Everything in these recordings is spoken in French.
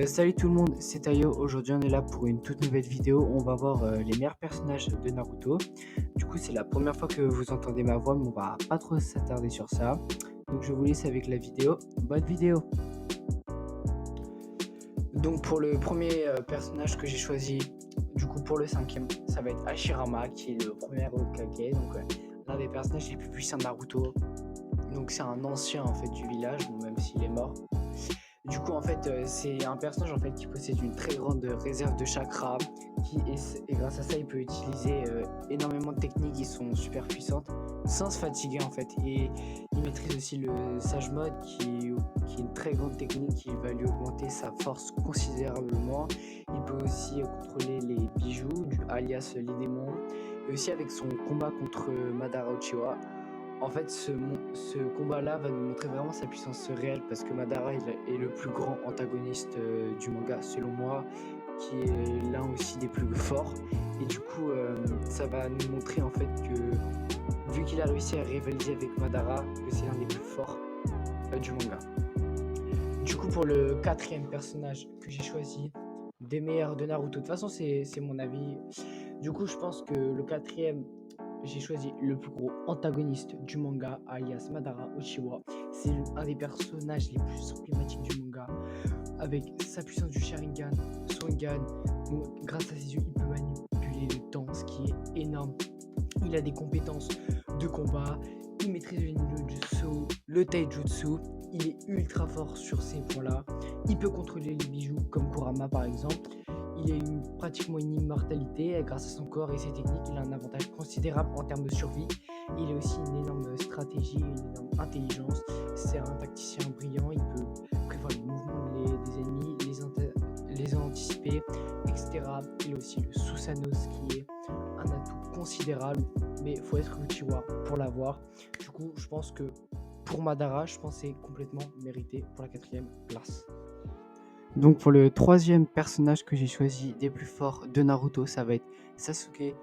Salut tout le monde, c'est Tayo. Aujourd'hui on est là pour une toute nouvelle vidéo. On va voir les meilleurs personnages de Naruto. Du coup c'est la première fois que vous entendez ma voix, mais on va pas trop s'attarder sur ça. Donc je vous laisse avec la vidéo. Bonne vidéo. Donc pour le premier personnage que j'ai choisi, du coup pour le cinquième, ça va être Hashirama qui est le premier Hokage. L'un des personnages les plus puissants de Naruto. Donc c'est un ancien en fait du village, bon, même s'il est mort. Du coup, en fait, c'est un personnage en fait qui possède une très grande réserve de chakra, et grâce à ça, il peut utiliser énormément de techniques qui sont super puissantes sans se fatiguer en fait. Et il maîtrise aussi le Sage Mode, qui est une très grande technique qui va lui augmenter sa force considérablement. Il peut aussi contrôler les bijoux, alias les démons, et aussi avec son combat contre Madara Uchiwa. En fait, ce combat-là va nous montrer vraiment sa puissance réelle parce que Madara est le plus grand antagoniste du manga, selon moi, qui est l'un aussi des plus forts. Et du coup, ça va nous montrer en fait que, vu qu'il a réussi à rivaliser avec Madara, que c'est l'un des plus forts du manga. Du coup, pour le quatrième personnage que j'ai choisi, des meilleurs de Naruto, de toute façon, c'est mon avis. Du coup, je pense que le quatrième, j'ai choisi le plus gros antagoniste du manga, alias Madara Uchiwa. C'est un des personnages les plus emblématiques du manga. Avec sa puissance du Sharingan, son Rinnegan, grâce à ses yeux, il peut manipuler le temps, ce qui est énorme. Il a des compétences de combat, il maîtrise le ninjutsu, le taijutsu, il est ultra fort sur ces points-là. Il peut contrôler les bijoux comme Kurama par exemple. Il a pratiquement une immortalité. Grâce à son corps et ses techniques, il a un avantage considérable en termes de survie. Il a aussi une énorme stratégie, une énorme intelligence. C'est un tacticien brillant. Il peut prévoir les mouvements des ennemis, les anticiper, etc. Il a aussi le Susanoo, qui est un atout considérable, mais il faut être Uchiwa pour l'avoir. Du coup, je pense que pour Madara, je pense que c'est complètement mérité pour la quatrième place. Donc pour le troisième personnage que j'ai choisi des plus forts de Naruto, ça va être Sasuke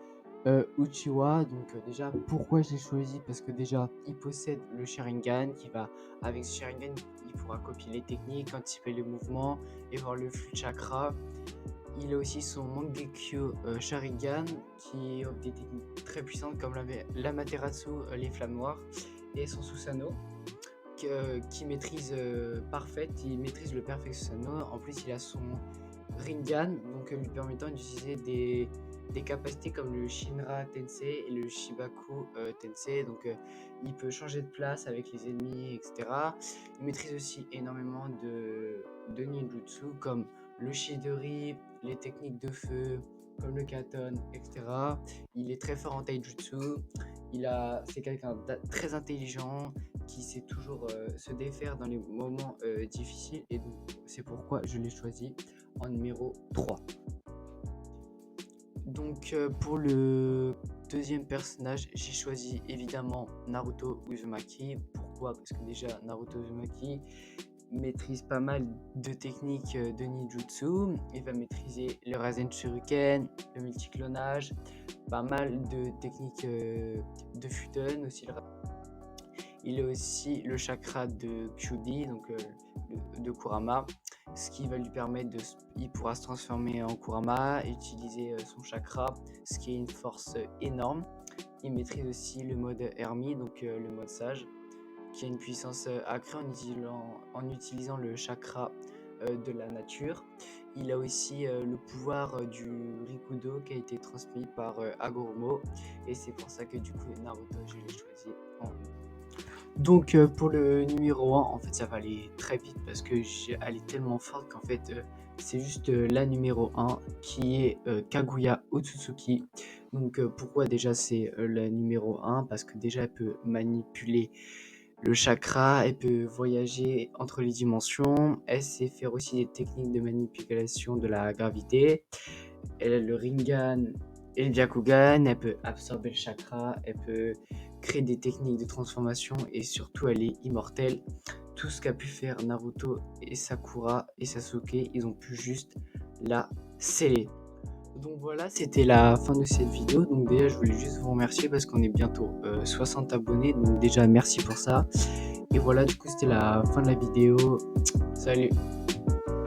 Uchiwa. Déjà, pourquoi je l'ai choisi? Parce que déjà, il possède le Sharingan avec ce Sharingan, il pourra copier les techniques, anticiper les mouvements et voir le flux de chakra. Il a aussi son Mangekyo Sharingan qui offre des techniques très puissantes comme l'Amaterasu, les flammes noires, et son Susanoo qui maîtrise parfaite, il maîtrise le perfect Susanoo. En plus, il a son Rinnegan, lui permettant d'utiliser des capacités comme le Shinra Tensei et le Shibaku Tensei. Il peut changer de place avec les ennemis, etc. Il maîtrise aussi énormément de ninjutsu comme le Chidori, les techniques de feu comme le Katon, etc. Il est très fort en taijutsu. C'est quelqu'un de très intelligent qui sait toujours se défaire dans les moments difficiles, et donc c'est pourquoi je l'ai choisi en numéro 3. Pour le deuxième personnage, j'ai choisi évidemment Naruto Uzumaki. Pourquoi? Parce que déjà Naruto Uzumaki maîtrise pas mal de techniques de ninjutsu. Il va maîtriser le Rasen Shuriken, le multiclonage, pas mal de techniques de Futen aussi. Il a aussi le chakra de Kyuubi, de Kurama, ce qui va lui permettre il pourra se transformer en Kurama et utiliser son chakra, ce qui est une force énorme. Il maîtrise aussi le mode Hermi, le mode sage, qui a une puissance accrue en utilisant le chakra de la nature. Il a aussi le pouvoir du Rikudo qui a été transmis par Hagoromo, et c'est pour ça que du coup Naruto, je l'ai choisi en pour le numéro 1, en fait, ça va aller très vite parce que elle est tellement forte qu'en fait, c'est juste la numéro 1 qui est Kaguya Otsutsuki. Pourquoi déjà c'est la numéro 1? Parce que déjà, elle peut manipuler le chakra, elle peut voyager entre les dimensions, elle sait faire aussi des techniques de manipulation de la gravité. Elle a le Rinnegan et le Byakugan, elle peut absorber le chakra, elle peut créer des techniques de transformation, et surtout elle est immortelle. Tout ce qu'a pu faire Naruto et Sakura et Sasuke, ils ont pu juste la sceller. Donc voilà, c'était la fin de cette vidéo. Donc déjà, je voulais juste vous remercier parce qu'on est bientôt 60 abonnés. Donc déjà, merci pour ça. Et voilà, du coup, c'était la fin de la vidéo. Salut!